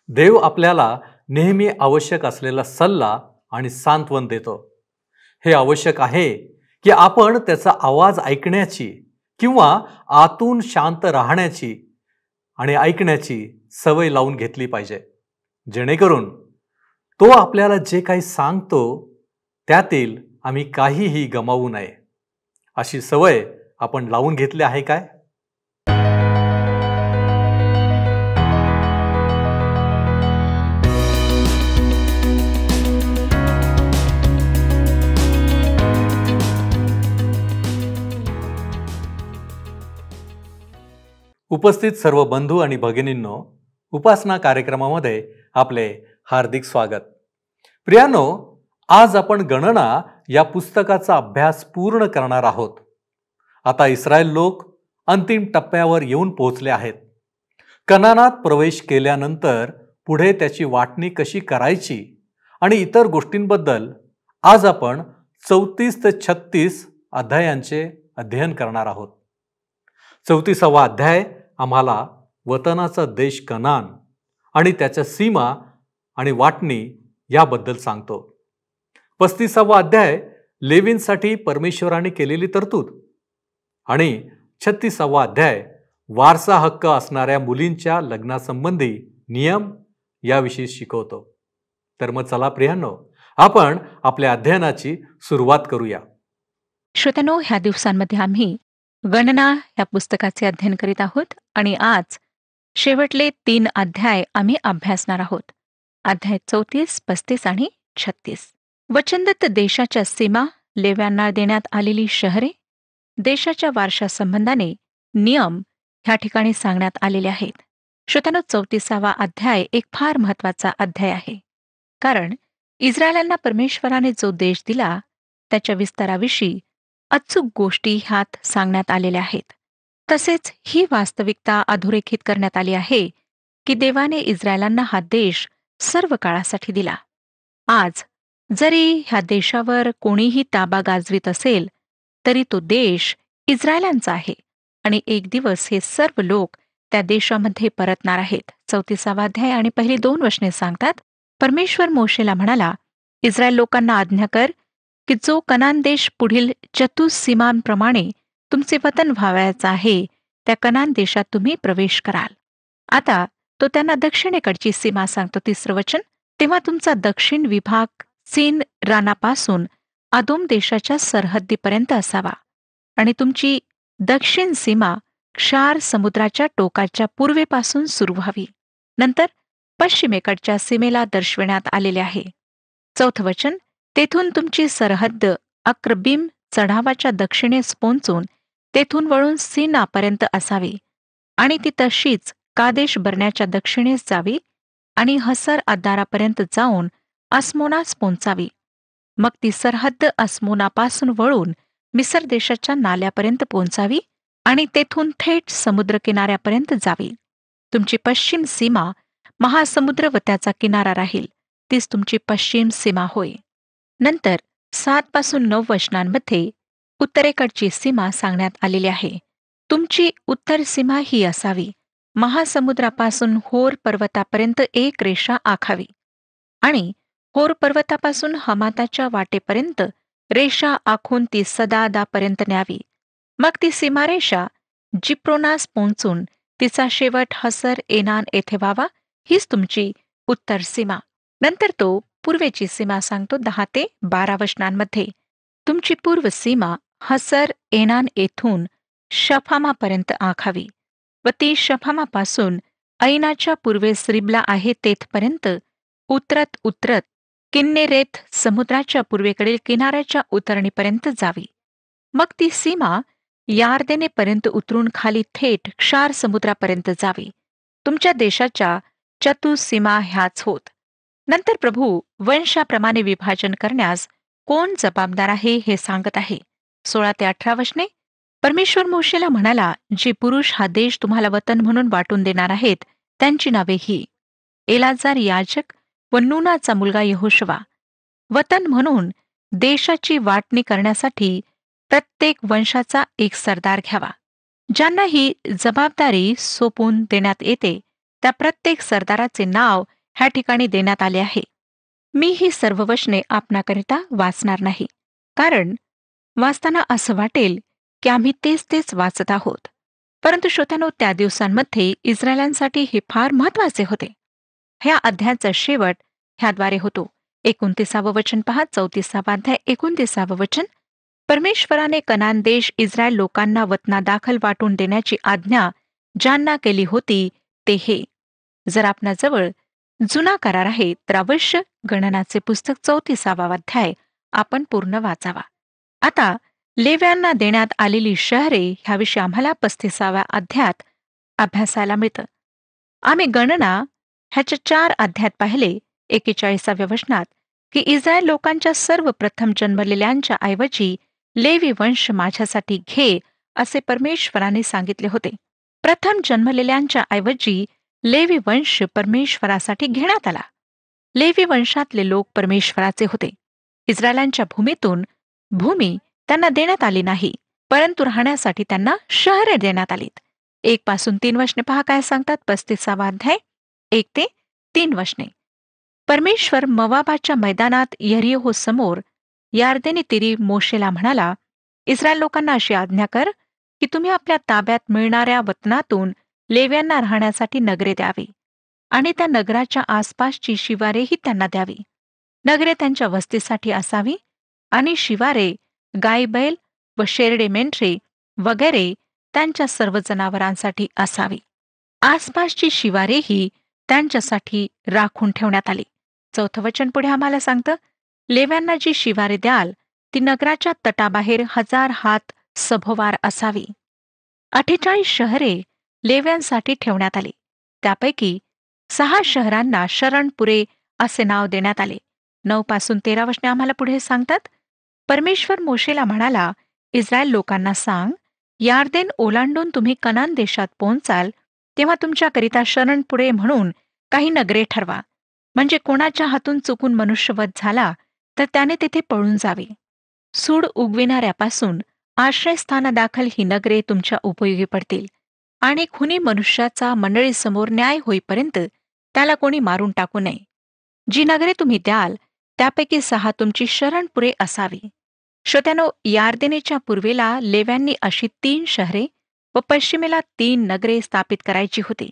देव आपल्याला नेहमी आवश्यक असलेला सल्ला आणि सांत्वन देतो. हे आवश्यक आहे की आपण त्याचा आवाज ऐकण्याची किंवा आतून शांत राहण्याची आणि ऐकण्याची सवय लावून घेतली पाहिजे, जेणेकरून तो आपल्याला जे काही सांगतो त्यातील आम्ही काहीही गमावू नये. अशी सवय आपण लावून घेतली आहे काय? उपस्थित सर्व बंधू आणि भगिनींनो, उपासना कार्यक्रमामध्ये आपले हार्दिक स्वागत. प्रियानो, आज आपण गणना या पुस्तकाचा अभ्यास पूर्ण करणार आहोत. आता इस्रायल लोक अंतिम टप्प्यावर येऊन पोहोचले आहेत. कनानात प्रवेश केल्यानंतर पुढे त्याची वाटणी कशी करायची आणि इतर गोष्टींबद्दल आज आपण 34 ते 36 अध्यायांचे अध्ययन करणार आहोत. 34वा अध्याय आम्हाला वतनाचा देश कनान आणि त्याच्या सीमा आणि वाटणी याबद्दल सांगतो. 35वा अध्याय लेवींसाठी परमेश्वराने केलेली तरतूद आणि 36वा अध्याय वारसा हक्क असणाऱ्या मुलींच्या लग्नासंबंधी नियम याविषयी शिकवतो. तर मग चला प्रियांनो, आपण आपल्या अध्ययनाची सुरुवात करूया. श्रोत्यांनो, ह्या दिवसांमध्ये आम्ही गणना या पुस्तकाचे अध्ययन करीत आहोत आणि आज शेवटले 3 अध्याय आम्ही अभ्यासणार आहोत. अध्याय 34, 35 आणि 36. वचनदत्त देशाच्या सीमा, लेव्यांना देण्यात आलेली शहरे, देशाच्या वारशा संबंधाने नियम ह्या ठिकाणी सांगण्यात आलेले आहेत. श्रोत्यांनो, 34वा अध्याय एक फार महत्वाचा अध्याय आहे, कारण इस्रायलांना परमेश्वराने जो देश दिला त्याच्या विस्ताराविषयी अचूक गोष्टी ह्यात सांगण्यात आलेल्या आहेत. तसेच ही वास्तविकता अधोरेखित करण्यात आली आहे की देवाने इस्रायलांना हा देश सर्व काळासाठी दिला. आज जरी ह्या देशावर कोणीही ताबा गाजवीत असेल तरी तो देश इस्रायलांचा आहे आणि एक दिवस हे सर्व लोक त्या देशामध्ये परतणार आहेत. 34वा अध्याय आणि पहिली 2 वचने सांगतात, परमेश्वर मोशेला म्हणाला, इस्रायल लोकांना आज्ञा कर की जो कनान देश पुढील चतुःसीमांप्रमाणे तुमचे वतन व्हावयाचा आहे त्या कनान देशात तुम्ही प्रवेश कराल. आता तो त्यांना दक्षिणेकडची सीमा सांगतो. 3रं वचन, तेव्हा तुमचा दक्षिण विभाग सीन रानापासून आदोम देशाच्या सरहद्दीपर्यंत असावा आणि तुमची दक्षिण सीमा क्षार समुद्राच्या टोकाच्या पूर्वेपासून सुरू व्हावी. नंतर पश्चिमेकडच्या सीमेला दर्शविण्यात आलेले आहे. 4थं वचन, तेथून तुमची सरहद्द अक्रबीम चढावाच्या दक्षिणेस पोहोचून तेथून वळून सीनापर्यंत असावी आणि ती तशीच कादेश बर्न्याच्या दक्षिणेस जावी आणि हसर अद्दारापर्यंत जाऊन अस्मोनास पोहोचावी. मग ती सरहद्द अस्मोनापासून वळून मिसर देशाच्या नाल्यापर्यंत पोहोचावी आणि तेथून थेट समुद्र किनाऱ्यापर्यंत जावी. तुमची पश्चिम सीमा महासमुद्र व त्याचा किनारा राहील, तीच तुमची पश्चिम सीमा होय. नंतर 7 पासून 9 वचनांमध्ये उत्तरेकडची सीमा सांगण्यात आलेली आहे. तुमची उत्तर सीमा ही असावी, महासमुद्रापासून होर पर्वतापर्यंत एक रेषा आखावी आणि होर पर्वतापासून हमाताच्या वाटेपर्यंत रेषा आखून ती सदादापर्यंत न्यावी. मग ती सीमारेषा जिप्रोनास पोहोचून तिचा शेवट हसर एनान येथे व्हावा, हीच तुमची उत्तर सीमा. नंतर तो पूर्वेची सीमा सांगतो. 10 ते 12 वचनांमध्ये तुमची पूर्व सीमा हसर एनान येथून शफामापर्यंत आखावी व ती शफामापासून ऐनाच्या पूर्वेस रिबला आहे तेथपर्यंत उतरत उतरत किन्नेरेत समुद्राच्या पूर्वेकडील किनाऱ्याच्या उतरणीपर्यंत जावी. मग ती सीमा यार्देनेपर्यंत उतरून खाली थेट क्षार समुद्रापर्यंत जावी. तुमच्या देशाच्या चतुःसीमा ह्याच होत. नंतर प्रभू वंशाप्रमाणे विभाजन करण्यास कोण जबाबदार आहे हे सांगत आहे. 16 ते 18 वचने, परमेश्वर मोशेला म्हणाला, जे पुरुष हा देश तुम्हाला वतन म्हणून वाटून देणार आहेत त्यांची नावे ही: एलाजार याजक व नूनाचा मुलगा यहोशवा. वतन म्हणून देशाची वाटणी करण्यासाठी प्रत्येक वंशाचा एक सरदार घ्यावा. ज्यांना ही जबाबदारी सोपवून देण्यात येते त्या प्रत्येक सरदाराचे नाव ह्या ठिकाणी देण्यात आले आहे. मी ही सर्व वचने आपणाकरिता वाचणार नाही, कारण वाचताना असं वाटेल की आम्ही तेच तेच वाचत आहोत. परंतु श्रोत्यानो, त्या दिवसांमध्ये इस्रायलांसाठी हे फार महत्वाचे होते. ह्या अध्यायाचा शेवट ह्याद्वारे होतो. 29 वचन पहा, 34 अध्याय 29 वचन. परमेश्वराने कनान देश इस्रायल लोकांना वतनादाखल वाटून देण्याची आज्ञा ज्यांना केली होती ते हे. जर आपणाजवळ जुना करार आहे तर अवश्य गणनाचे पुस्तक 34 अध्याय आपण पूर्ण वाचावा. आता लेव्यांना देण्यात आलेली शहरे ह्याविषयी आम्हाला 35 अध्यायात अभ्यासायला मिळतं. आम्ही गणना ह्याच्या 4 अध्यायात पाहिले. 41व्या वचनात की इस्रायल लोकांच्या सर्व प्रथम जन्मलेल्यांच्या ऐवजी लेवी वंश माझ्यासाठी घे असे परमेश्वराने सांगितले होते. प्रथम जन्मलेल्यांच्या ऐवजी लेवी वंश परमेश्वरासाठी घेण्यात आला. लेवी वंशातले लोक परमेश्वराचे होते. इस्रायलांच्या भूमीतून भूमी त्यांना देण्यात आली नाही, परंतु राहण्यासाठी त्यांना शहरे देण्यात आलीत. 1 पासून 3 वचने पहा काय सांगतात. 35 अध्याय 1 ते 3 वचने. परमेश्वर मोवाबाच्या मैदानात यरीहो समोर यार्देनी तीरी मोशेला म्हणाला, इस्रायल लोकांना अशी आज्ञा कर की तुम्ही आपल्या ताब्यात मिळणाऱ्या वतनातून लेव्यांना राहण्यासाठी नगरे द्यावी आणि त्या नगराच्या आसपासची शिवारेही त्यांना द्यावी. नगरे त्यांच्या वस्तीसाठी असावी आणि शिवारे गाय बैल व शेरडे मेंढरे वगैरे त्यांच्या सर्व जनावरांसाठी असावी. आसपासची शिवारेही त्यांच्यासाठी राखून ठेवण्यात आली. 4 वचन पुढे आम्हाला सांगतं, लेव्यांना जी शिवारे द्याल ती नगराच्या तटाबाहेर 1000 हात सभोवार असावी. 48 शहरे लेव्यांसाठी ठेवण्यात आली. त्यापैकी 6 शहरांना शरणपुरे असे नाव देण्यात आले. 9 पासून 13 वचने आम्हाला पुढे सांगतात, परमेश्वर मोशेला म्हणाला, इस्रायल लोकांना सांग, यार्देन ओलांडून तुम्ही कनान देशात पोहोचाल तेव्हा तुमच्याकरिता शरणपुरे म्हणून काही नगरे ठरवा, म्हणजे कोणाच्या हातून चुकून मनुष्यवध झाला तर त्याने तेथे पळून जावे. सूड उगविणाऱ्यापासून आश्रयस्थानादाखल ही नगरे तुमच्या उपयोगी पडतील आणि खुनी मनुष्याचा मंडळीसमोर न्याय होईपर्यंत त्याला कोणी मारून टाकू नये. जी नगरे तुम्ही द्याल त्यापैकी 6 तुमची शरणपुरे असावी. श्रोत्यानो, यार्देनेच्या पूर्वेला लेव्यांनी अशी 3 शहरे व पश्चिमेला 3 नगरे स्थापित करायची होती.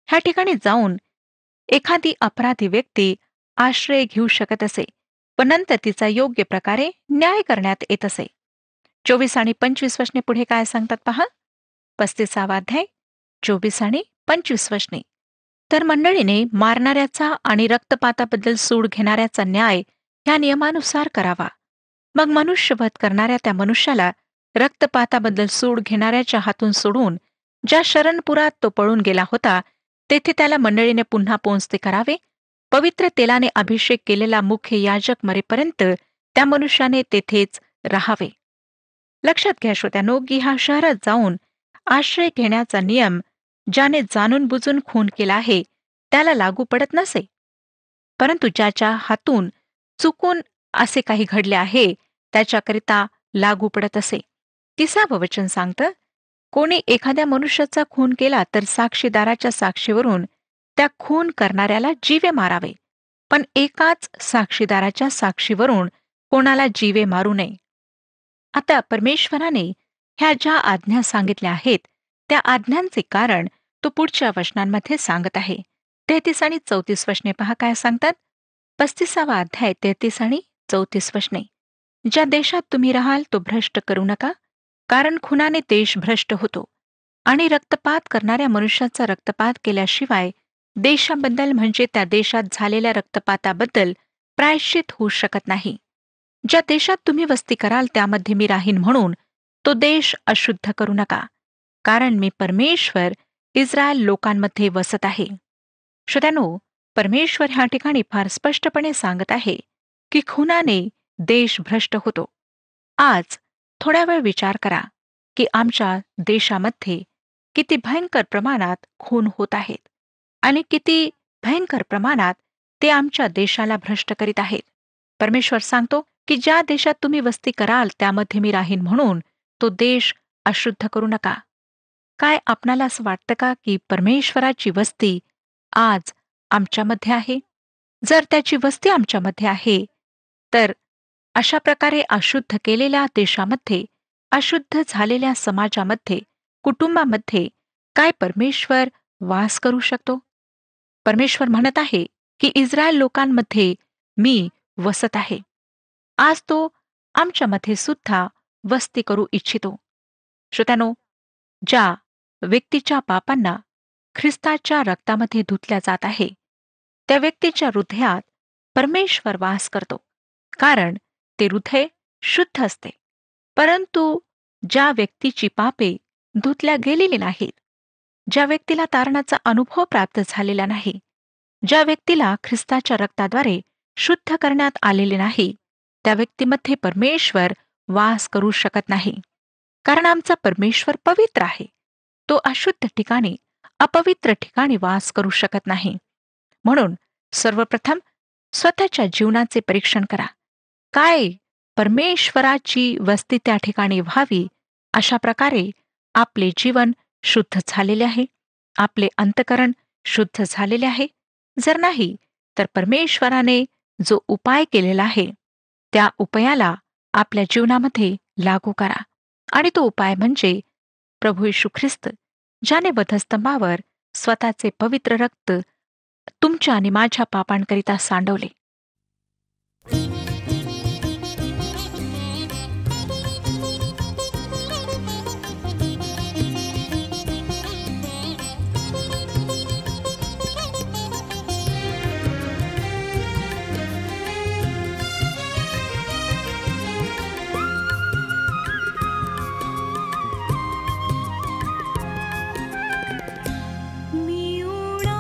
ह्या ठिकाणी जाऊन एखादी अपराधी व्यक्ती आश्रय घेऊ शकत असे व नंतर तिचा योग्य प्रकारे न्याय करण्यात येत असे. 24 आणि 25 वचने पुढे काय सांगतात पहा. 35 अध्याय 24 आणि 25 वचने. तर मंडळीने मारणाऱ्याचा आणि रक्तपाताबद्दल सूड घेणाऱ्याचा न्याय ह्या नियमानुसार करावा. मग मनुष्यवध करणाऱ्या त्या मनुष्याला रक्तपाताबद्दल सूड घेणाऱ्याच्या हातून सोडून ज्या शरणपुरात तो पळून गेला होता तेथे त्याला मंडळीने पुन्हा पोहोचते करावे. पवित्र तेलाने अभिषेक केलेला मुख्य याजक मरेपर्यंत त्या मनुष्याने तेथेच राहावे. लक्षात घ्या श्रोत्यानो, की ह्या शहरात जाऊन आश्रय घेण्याचा नियम ज्याने जाणून बुजून खून केला आहे त्याला लागू पडत नसे, परंतु ज्याच्या हातून चुकून असे काही घडले आहे त्याच्याकरिता लागू पडत असे. 30 वचन सांगतं, कोणी एखाद्या मनुष्याचा खून केला तर साक्षीदाराच्या साक्षीवरून त्या खून करणाऱ्याला जीवे मारावे, पण एकाच साक्षीदाराच्या साक्षीवरून कोणाला जीवे मारू नये. आता परमेश्वराने ह्या ज्या आज्ञा सांगितल्या आहेत त्या आज्ञांचे कारण तो पुढच्या वचनांमध्ये सांगत आहे. 33 आणि 34 वचने पहा काय सांगतात. 35 अध्याय 33 आणि 34 वचने. ज्या देशात तुम्ही राहाल तो भ्रष्ट करू नका, कारण खुनाने देश भ्रष्ट होतो आणि रक्तपात करणाऱ्या मनुष्याचा रक्तपात केल्याशिवाय देशाबद्दल म्हणजे त्या देशात झालेल्या रक्तपाताबद्दल प्रायश्चित होऊ शकत नाही. ज्या देशात तुम्ही वस्ती कराल त्यामध्ये मी राहीन म्हणून तो देश अशुद्ध करू नका, कारण मी परमेश्वर इस्रायल लोकांमध्ये वसत आहे. श्रोत्यानो, परमेश्वर ह्या ठिकाणी फार स्पष्टपणे सांगत आहे की खुनाने देश भ्रष्ट होतो. आज थोड्या वेळ विचार करा की आमच्या देशामध्ये किती भयंकर प्रमाणात खून होत आहेत आणि किती भयंकर प्रमाणात ते आमच्या देशाला भ्रष्ट करीत आहेत. परमेश्वर सांगतो की ज्या देशात तुम्ही वस्ती कराल त्यामध्ये मी राहीन म्हणून तो देश अशुद्ध करू नका. काय आपणाला असं वाटतं का की परमेश्वराची वस्ती आज आमच्यामध्ये आहे, जर त्याची वस्ती आमच्यामध्ये आहे, तर अशा प्रकारे अशुद्ध केलेल्या देशामध्ये, अशुद्ध झालेल्या समाजामध्ये, कुटुंबामध्ये काय परमेश्वर वास करू शकतो? परमेश्वर म्हणत आहे की इस्रायल लोकांमध्ये मी वसत आहे. आज तो आमच्यामध्ये सुद्धा वस्ती करू इच्छितो. श्रोत्यानो, ज्या व्यक्तीच्या पापांना ख्रिस्ताच्या रक्तामध्ये धुतल्या जात आहे, त्या व्यक्तीच्या हृदयात परमेश्वर वास करतो, कारण ते हृदय शुद्ध असते. परंतु ज्या व्यक्तीची पापे धुतल्या गेलेली नाहीत, ज्या व्यक्तीला तारणाचा अनुभव प्राप्त झालेला नाही, ज्या व्यक्तीला ख्रिस्ताच्या रक्ताद्वारे शुद्ध करण्यात आलेले नाही, त्या व्यक्तीमध्ये परमेश्वर वास करू शकत नाही. कारण आमचा परमेश्वर पवित्र आहे. तो अशुद्ध ठिकाणी, अपवित्र ठिकाणी वास करू शकत नाही. म्हणून सर्वप्रथम स्वतःच्या जीवनाचे परीक्षण करा. काय परमेश्वराची वस्ती त्या ठिकाणी व्हावी, अशा प्रकारे आपले जीवन शुद्ध झालेले आहे, आपले अंतःकरण शुद्ध झालेले आहे. जर नाही, तर परमेश्वराने जो उपाय केलेला आहे, त्या उपायाला आपल्या जीवनामध्ये लागू करा. आणि तो उपाय म्हणजे प्रभू येशू ख्रिस्त, ज्याने वधस्तंभावर स्वतःचे पवित्र रक्त तुमच्या आणि माझ्या पापांकरिता सांडवले. मी उडा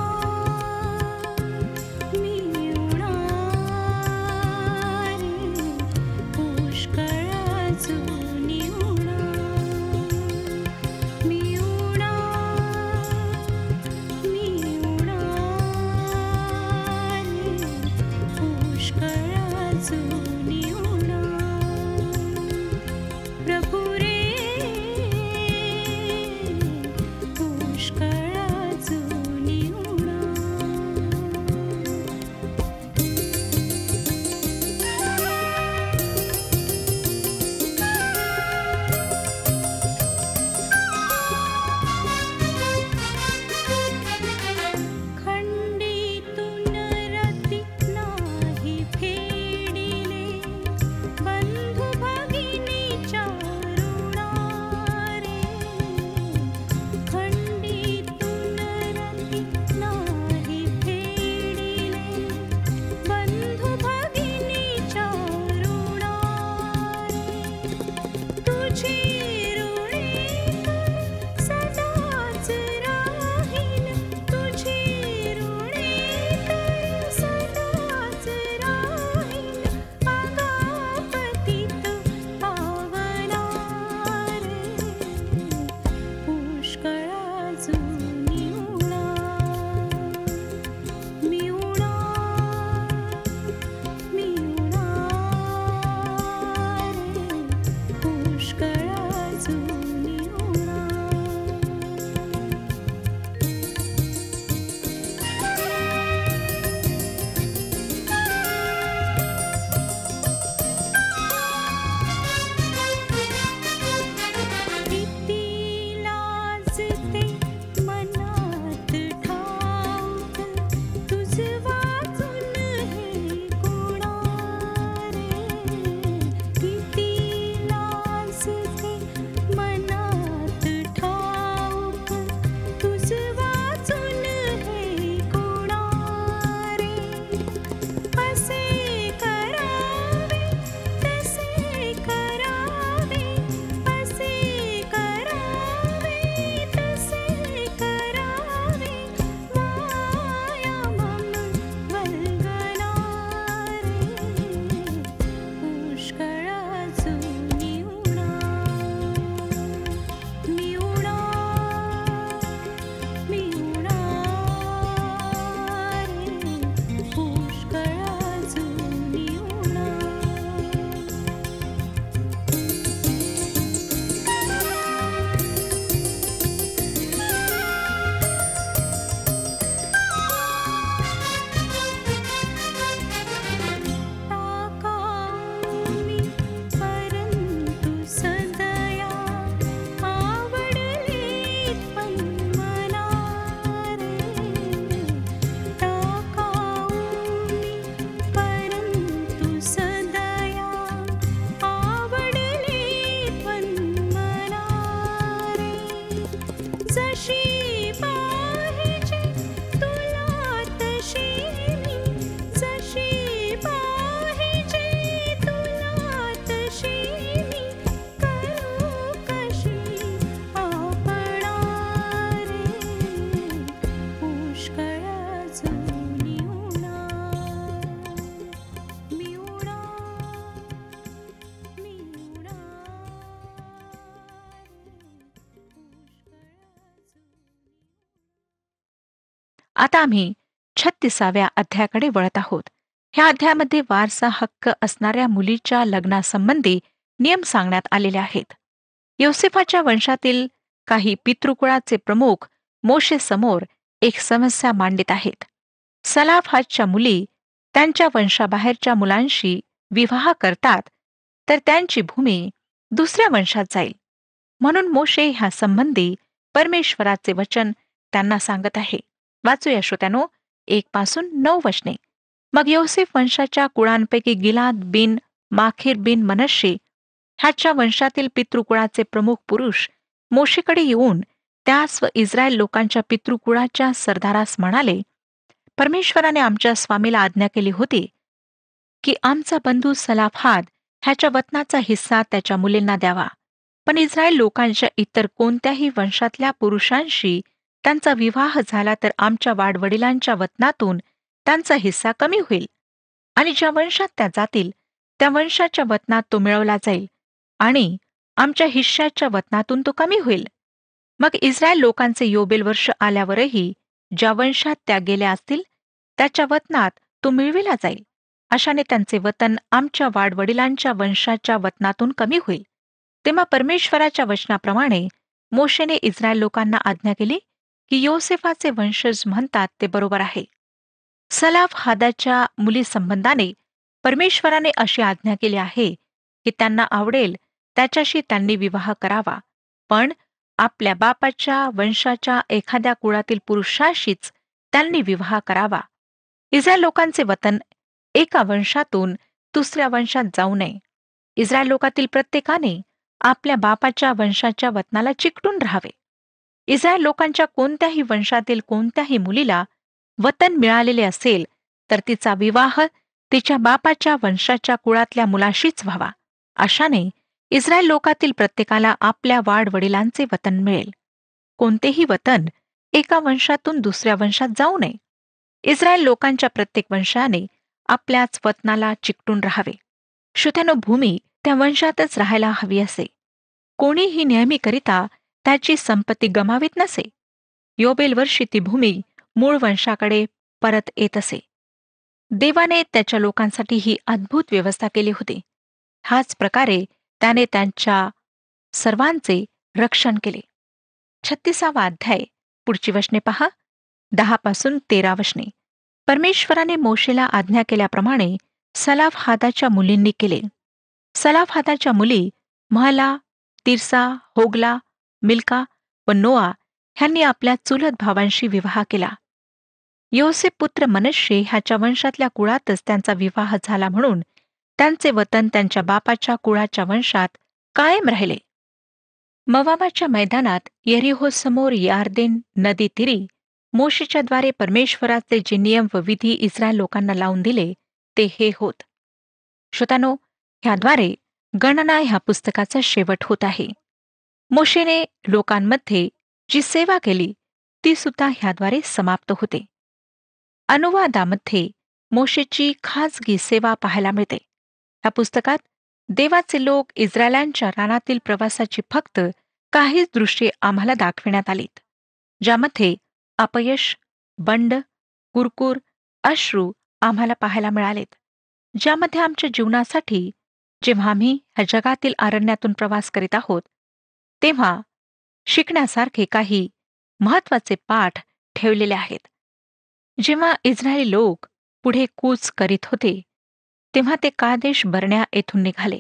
आता आम्ही 36व्या अध्यायाकडे वळत आहोत. ह्या अध्यायामध्ये वारसा हक्क असणाऱ्या मुलीच्या लग्नासंबंधी नियम सांगण्यात आलेले आहेत. योसेफाच्या वंशातील काही पितृकुळाचे प्रमुख मोशे समोर एक समस्या मांडित आहेत. सलाफातच्या मुली त्यांच्या वंशाबाहेरच्या मुलांशी विवाह करतात तर त्यांची भूमी दुसऱ्या वंशात जाईल. म्हणून मोशे ह्या संबंधी परमेश्वराचे वचन त्यांना सांगत आहे. वाचूया श्रोत्यानो, 1 पासून 9 वचने. मग योसेफ वंशाच्या कुळांपैकी गिलाद बिन माखीर बिन मनश्शे ह्याच्या वंशातील पितृकुळाचे प्रमुख पुरुष मोशेकडे येऊन त्यास व इस्रायल लोकांच्या पितृकुळाच्या सरदारास म्हणाले, परमेश्वराने आमच्या स्वामीला आज्ञा केली होती की आमचा बंधू सलाफाद ह्याच्या वतनाचा हिस्सा त्याच्या मुलींना द्यावा. पण इस्रायल लोकांच्या इतर कोणत्याही वंशातल्या पुरुषांशी त्यांचा विवाह झाला तर आमच्या वाडवडिलांच्या वतनातून त्यांचा हिस्सा कमी होईल आणि ज्या वंशात त्या जातील त्या वंशाच्या वतनात तो मिळवला जाईल आणि आमच्या हिश्श्याच्या वतनातून तो कमी होईल. मग इस्रायल लोकांचे योबेल वर्ष आल्यावरही ज्या वंशात त्या गेल्या असतील त्याच्या वतनात तो मिळविला जाईल. अशाने त्यांचे वतन आमच्या वाडवडिलांच्या वंशाच्या वतनातून कमी होईल. तेव्हा परमेश्वराच्या वचनाप्रमाणे मोशेने इस्रायल लोकांना आज्ञा केली की योसेफाचे वंशज म्हणतात ते बरोबर आहे. सलाफ हादाच्या मुलीसंबंधाने परमेश्वराने अशी आज्ञा केली आहे की त्यांना आवडेल त्याच्याशी त्यांनी विवाह करावा, पण आपल्या बापाच्या वंशाच्या एखाद्या कुळातील पुरुषाशीच त्यांनी विवाह करावा. इस्रायल लोकांचे वतन एका वंशातून दुसऱ्या वंशात जाऊ नये. इस्रायल लोकातील प्रत्येकाने आपल्या बापाच्या वंशाच्या वतनाला चिकटून राहावे. इस्रायल लोकांच्या कोणत्याही वंशातील कोणत्याही मुलीला वतन मिळालेले असेल तर तिचा विवाह तिच्या बापाच्या वंशाच्या कुळातल्या मुलाशीच व्हावा. अशाने इस्रायल लोकातील प्रत्येकाला आपल्या वाडवडिलांचे वतन मिळेल. कोणतेही वतन एका वंशातून दुसऱ्या वंशात जाऊ नये. इस्रायल लोकांच्या प्रत्येक वंशाने आपल्याच वतनाला चिकटून राहावे. श्रोत्यानो, भूमी त्या वंशातच राहायला हवी असे. कोणीही नेहमीकरिता त्याची संपत्ती गमावित नसे. योबेल वर्षी ती भूमी मूळ वंशाकडे परत येत असे. देवाने त्याच्या लोकांसाठी ही अद्भुत व्यवस्था केली होती. ह्याच प्रकारे त्याने त्यांच्या सर्वांचे रक्षण केले. 36वा अध्याय, पुढची वचने पहा. 10 पासून 13 वचने. परमेश्वराने मोशेला आज्ञा केल्याप्रमाणे सलाफ हादाच्या मुलींनी केले. सलाफ हादाच्या मुली महला, तिर्सा, होगला, मिल्का व नोआ ह्यांनी आपल्या चुलत भावांशी विवाह केला. योसेफ पुत्र मनश्शे ह्याच्या वंशातल्या कुळातच त्यांचा विवाह झाला म्हणून त्यांचे वतन त्यांच्या बापाच्या कुळाच्या वंशात कायम राहिले. मवाबाच्या मैदानात यरीहोसमोर यार्देन नदी तीरी मोशेच्याद्वारे परमेश्वराचे जे नियम व विधी इस्रायल लोकांना लावून दिले ते हे होत. श्रोतानो, ह्याद्वारे गणना ह्या पुस्तकाचा शेवट होत आहे. मोशेने लोकांमध्ये जी सेवा केली ती सुद्धा ह्याद्वारे समाप्त होते. अनुवादामध्ये मोशेची खाजगी सेवा पाहायला मिळते. या पुस्तकात देवाचे लोक इस्रायलांच्या रानातील प्रवासाची फक्त काहीच दृश्ये आम्हाला दाखविण्यात आलीत, ज्यामध्ये अपयश, बंड, कुरकुर, अश्रू आम्हाला पाहायला मिळालेत. ज्यामध्ये आमच्या जीवनासाठी जेव्हा आम्ही ह्या जगातील अरण्यातून प्रवास करीत आहोत तेव्हा शिकण्यासारखे काही महत्वाचे पाठ ठेवलेले आहेत. जेव्हा इस्रायली लोक पुढे कूच करीत होते तेव्हा ते कादेश बर्न्या येथून निघाले.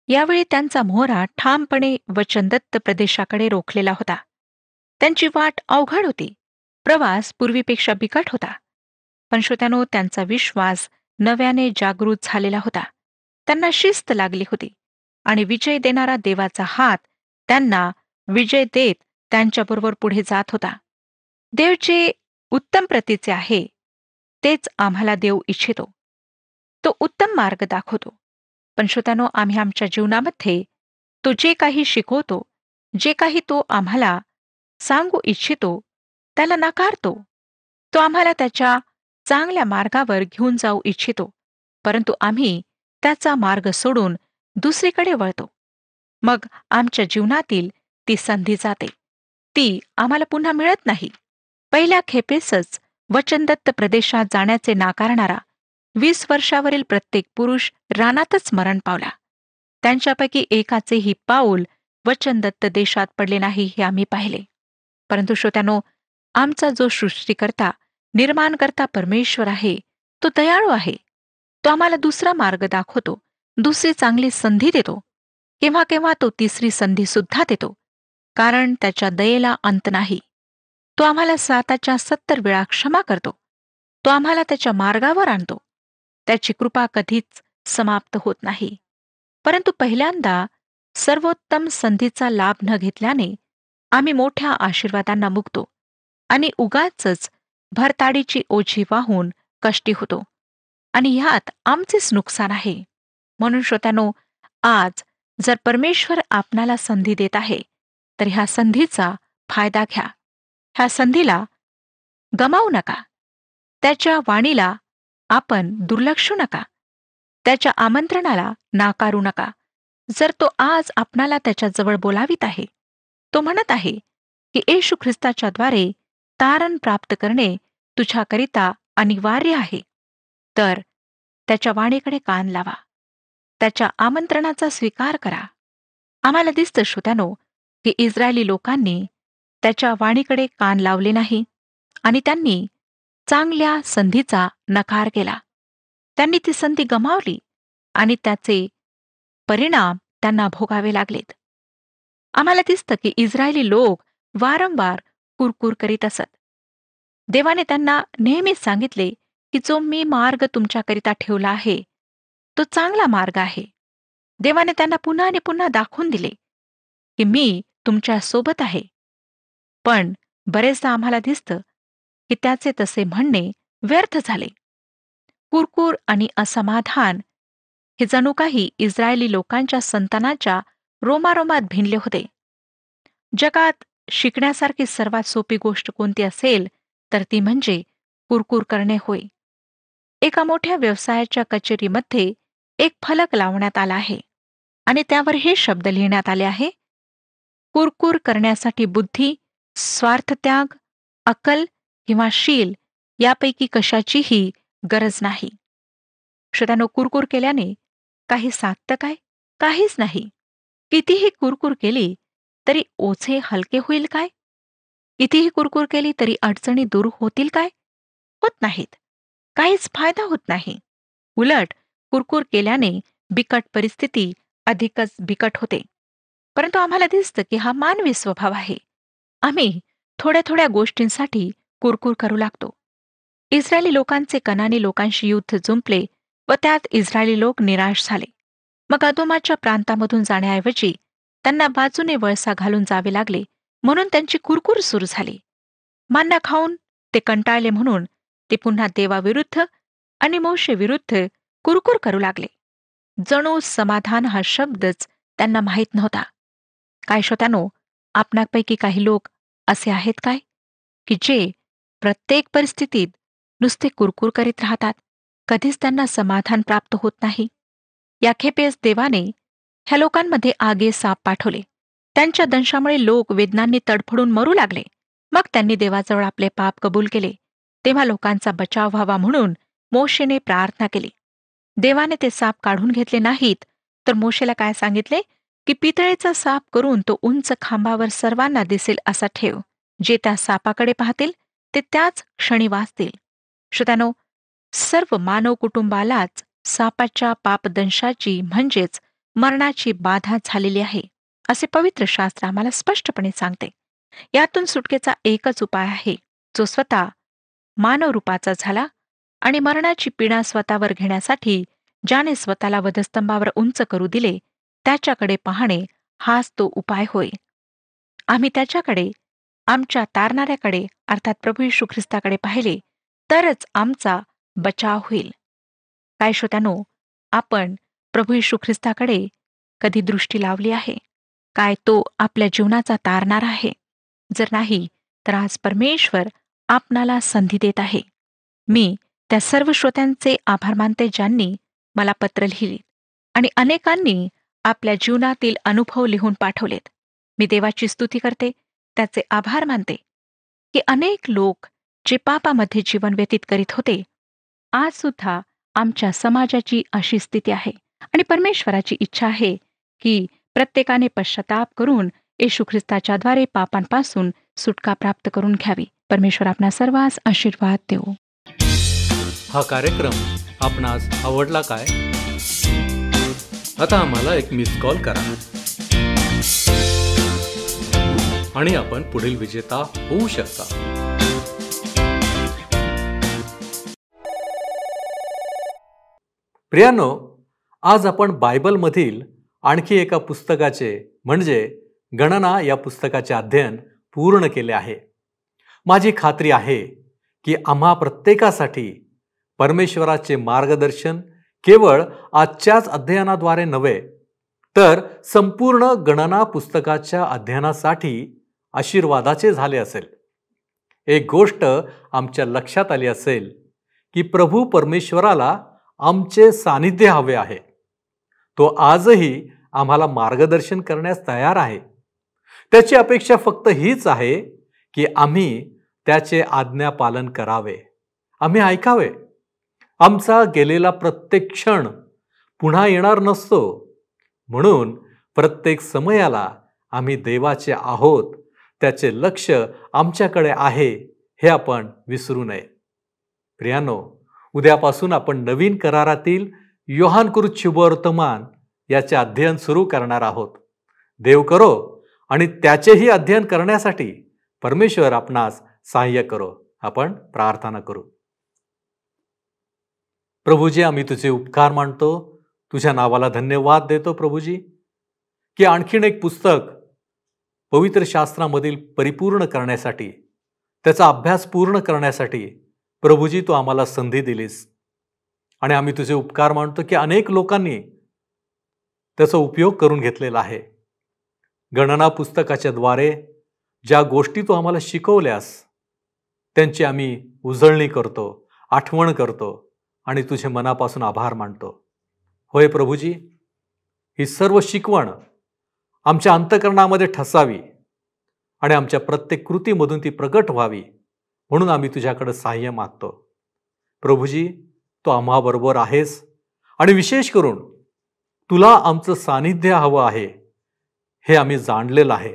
यावेळी त्यांचा मोहरा ठामपणे वचनदत्त प्रदेशाकडे रोखलेला होता. त्यांची वाट अवघड होती. प्रवास पूर्वीपेक्षा बिकट होता. पण श्रोत्यानो, त्यांचा विश्वास नव्याने जागृत झालेला होता. त्यांना शिस्त लागली होती आणि विजय देणारा देवाचा हात त्यांना विजय देत त्यांच्याबरोबर पुढे जात होता. देव जे उत्तम प्रतीचे आहे तेच आम्हाला देऊ इच्छितो. तो उत्तम मार्ग दाखवतो. पण श्रोत्यानो, आम्ही आमच्या जीवनामध्ये तो जे काही शिकवतो, जे काही तो आम्हाला सांगू इच्छितो त्याला नाकारतो. तो आम्हाला त्याच्या चांगल्या मार्गावर घेऊन जाऊ इच्छितो, परंतु आम्ही त्याचा मार्ग सोडून दुसरीकडे वळतो. मग आमच्या जीवनातील ती संधी जाते. ती आम्हाला पुन्हा मिळत नाही. पहिल्या खेपेसच वचनदत्त प्रदेशात जाण्याचे नाकारणारा 20 वर्षावरील प्रत्येक पुरुष रानातच मरण पावला. त्यांच्यापैकी एकाचेही पाऊल वचनदत्त देशात पडले नाही हे आम्ही पाहिले. परंतु श्रोत्यानो, आमचा जो सृष्टीकर्ता, निर्माणकर्ता परमेश्वर आहे, तो दयाळू आहे. तो आम्हाला दुसरा मार्ग दाखवतो, दुसरी चांगली संधी देतो. केव्हा केव्हा तो तिसरी संधी सुद्धा देतो, कारण त्याच्या दयेला अंत नाही. तो आम्हाला 70 वेळा क्षमा करतो. तो आम्हाला त्याच्या मार्गावर आणतो. त्याची कृपा कधीच समाप्त होत नाही. परंतु पहिल्यांदा सर्वोत्तम संधीचा लाभ न घेतल्याने आम्ही मोठ्या आशीर्वादांना मुकतो आणि उगाचच भरताडीची ओझी वाहून कष्टी होतो. आणि ह्यात आमचेच नुकसान आहे. म्हणून श्रोत्यानो, आज जर परमेश्वर आपणाला संधी देत आहे, तर ह्या संधीचा फायदा घ्या. ह्या संधीला गमावू नका. त्याच्या वाणीला आपण दुर्लक्षू नका. त्याच्या आमंत्रणाला नाकारू नका. जर तो आज आपणाला त्याच्याजवळ बोलावित आहे, तो म्हणत आहे की येशू ख्रिस्ताच्या द्वारे तारण प्राप्त करणे तुझ्याकरिता अनिवार्य आहे, तर त्याच्या वाणीकडे कान लावा. त्याच्या आमंत्रणाचा स्वीकार करा. आम्हाला दिसतं श्रोत्यानो, की इस्रायली लोकांनी त्याच्या वाणीकडे कान लावले नाही आणि त्यांनी चांगल्या संधीचा नकार केला. त्यांनी ती संधी गमावली आणि त्याचे परिणाम त्यांना भोगावे लागलेत. आम्हाला दिसतं की इस्रायली लोक वारंवार कुरकुर करीत असत. देवाने त्यांना नेहमीच सांगितले की जो मी मार्ग तुमच्याकरिता ठेवला आहे, तो चांगला मार्ग आहे. देवाने त्यांना पुन्हा आणि पुन्हा दाखवून दिले की मी तुमच्या सोबत आहे. पण बरेचदा आम्हाला दिसतं की त्याचे तसे म्हणणे व्यर्थ झाले. कुरकुर आणि असमाधान हे जणू काही इस्रायली लोकांच्या संतानाच्या रोमारोमात भिनले होते. जगात शिकण्यासारखी सर्वात सोपी गोष्ट कोणती असेल तर ती म्हणजे कुरकुर करणे होय. एका मोठ्या व्यवसायाच्या कचेरीमध्ये एक फलक लावण्यात आला आहे आणि त्यावर हे शब्द लिहिण्यात आले आहे: कुरकुर करण्यासाठी बुद्धी, स्वार्थत्याग, अक्कल किंवा शील यापैकी कशाचीही गरज नाही. श्रोत्यानो, कुरकुर केल्याने काही साधतं काय? काहीच नाही. कितीही कुरकुर केली तरी ओझे हलके होईल काय? कितीही कुरकुर केली तरी अडचणी दूर होतील काय? होत नाहीत. काहीच फायदा होत नाही. उलट कुरकुर केल्याने बिकट परिस्थिती अधिकच बिकट होते. परंतु आम्हाला दिसतं की हा मानवी स्वभाव आहे. आम्ही थोड्या थोड्या गोष्टींसाठी कुरकुर करू लागतो. इस्रायली लोकांचे कनानी लोकांशी युद्ध जुंपले व त्यात इस्रायली लोक निराश झाले. मग अदोमाच्या प्रांतामधून जाण्याऐवजी त्यांना बाजूने वळसा घालून जावे लागले, म्हणून त्यांची कुरकुर सुरू झाली. मान्य खाऊन ते कंटाळले, म्हणून ते पुन्हा देवाविरुद्ध आणि मोशेविरुद्ध कुरकुर करू लागले. जणू समाधान हा शब्दच त्यांना माहीत नव्हता. काय श्रोत्यानो, आपणापैकी काही लोक असे आहेत काय की जे प्रत्येक परिस्थितीत नुसते कुरकुर करीत राहतात? कधीच त्यांना समाधान प्राप्त होत नाही. या खेपेस देवाने ह्या लोकांमध्ये आगे साप पाठवले. त्यांच्या दंशामुळे लोक वेदनांनी तडफडून मरू लागले. मग त्यांनी देवाजवळ आपले पाप कबूल केले. तेव्हा लोकांचा बचाव व्हावा म्हणून मोशेने प्रार्थना केली. देवाने ते साप काढून घेतले नाहीत, तर मोशेला काय सांगितले की पितळेचा साप करून तो उंच खांबावर सर्वांना दिसेल असा ठेव. जे त्या सापाकडे पाहतील ते त्याच क्षणी वाचतील. श्रोत्यानो, सर्व मानव कुटुंबालाच सापाच्या पापदंशाची म्हणजेच मरणाची बाधा झालेली आहे, असे पवित्र शास्त्र आम्हाला स्पष्टपणे सांगते. यातून सुटकेचा एकच उपाय आहे, जो स्वतः मानव रूपाचा झाला आणि मरणाची पीडा स्वतःवर घेण्यासाठी ज्याने स्वतःला वधस्तंभावर उंच करू दिले, त्याच्याकडे पाहणे हाच तो उपाय होय. आम्ही त्याच्याकडे, आमच्या तारणाऱ्याकडे अर्थात प्रभू येशू ख्रिस्ताकडे पाहिले तरच आमचा बचाव होईल. काय श्रोत्यानो, आपण प्रभू येशू ख्रिस्ताकडे कधी दृष्टी लावली आहे? काय तो आपल्या जीवनाचा तारणारा आहे? जर नाही, तर आज परमेश्वर आपणाला संधी देत आहे. मी त्या सर्व श्रोत्यांचे आभार मानते ज्यांनी मला पत्र लिहिली आणि अनेकांनी आपल्या जीवनातील अनुभव लिहून पाठवलेत. मी देवाची स्तुती करते, त्याचे आभार मानते की अनेक लोक जे पापामध्ये जीवन व्यतीत करीत होते, आज सुद्धा आमच्या समाजाची अशी स्थिती आहे आणि परमेश्वराची इच्छा आहे की प्रत्येकाने पश्चाताप करून येशू ख्रिस्ताच्याद्वारे पापांपासून सुटका प्राप्त करून घ्यावी. परमेश्वर आपणा सर्वांस आशीर्वाद देवो. हा कार्यक्रम आपणास आवडला काय? आता आम्हाला एक मिस कॉल करा आणि आपण पुढील विजेता होऊ शकता. प्रियांनो, आज आपण बायबलमधील आणखी एका पुस्तकाचे म्हणजे गणना या पुस्तकाचे अध्ययन पूर्ण केले आहे. माझी खात्री आहे की आम्हा प्रत्येकासाठी परमेश्वराचे मार्गदर्शन केवळ आजच्याच अध्ययनाद्वारे नव्हे तर संपूर्ण गणना पुस्तकाच्या अध्ययनासाठी आशीर्वादाचे झाले असेल. एक गोष्ट आमच्या लक्षात आली असेल की प्रभू परमेश्वराला आमचे सानिध्य हवे आहे. तो आजही आम्हाला मार्गदर्शन करण्यास तयार आहे. त्याची अपेक्षा फक्त हीच आहे की आम्ही त्याचे आज्ञा पालन करावे, आम्ही ऐकावे. आमचा गेलेला प्रत्येक क्षण पुन्हा येणार नसतो, म्हणून प्रत्येक समयाला आम्ही देवाचे आहोत, त्याचे लक्ष आमच्याकडे आहे हे आपण विसरू नये. प्रियांनो, उद्यापासून आपण नवीन करारातील योहानकृत शुभवर्तमान याचे अध्ययन सुरू करणार आहोत. देव करो आणि त्याचेही अध्ययन करण्यासाठी परमेश्वर आपणास सहाय्य करो. आपण प्रार्थना करू. प्रभूजी, आम्ही तुझे उपकार मानतो, तुझ्या नावाला धन्यवाद देतो प्रभूजी, की आणखीन एक पुस्तक पवित्र शास्त्रामधील परिपूर्ण करण्यासाठी, त्याचा अभ्यास पूर्ण करण्यासाठी प्रभूजी तू आम्हाला संधी दिलीस. आणि आम्ही तुझे उपकार मानतो की अनेक लोकांनी त्याचा उपयोग करून घेतलेला आहे. गणना पुस्तकाच्या द्वारे ज्या गोष्टी तू आम्हाला शिकवल्यास त्यांची आम्ही उजळणी करतो, आठवण करतो आणि तुझे मनापासून आभार मानतो. होय प्रभूजी, ही सर्व शिकवण आमच्या अंतःकरणामध्ये ठसावी आणि आमच्या प्रत्येक कृतीमधून ती प्रकट व्हावी, म्हणून आम्ही तुझ्याकडे सहाय्य मागतो. प्रभूजी, तू आम्हाबरोबर आहेस आणि विशेष करून तुला आमचं सानिध्य हवं आहे हे आम्ही जाणलेलं आहे.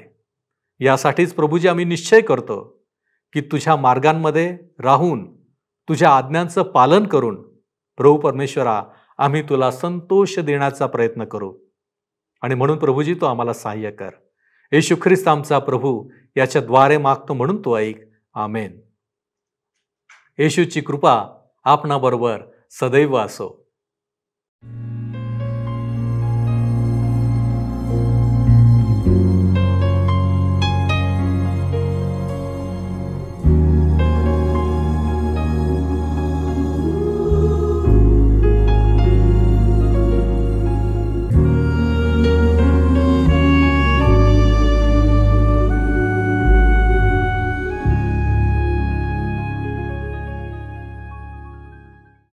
यासाठीच प्रभूजी आम्ही निश्चय करतो की तुझ्या मार्गांमध्ये राहून तुझ्या आज्ञांचं पालन करून प्रभू परमेश्वरा आम्ही तुला संतोष देण्याचा प्रयत्न करू. आणि म्हणून प्रभूजी तू आम्हाला सहाय्य कर. येशू ख्रिस्त आमचा प्रभू याच्याद्वारे मागतो, म्हणून तू ऐक. आमेन. येशूची कृपा आपणाबरोबर सदैव असो.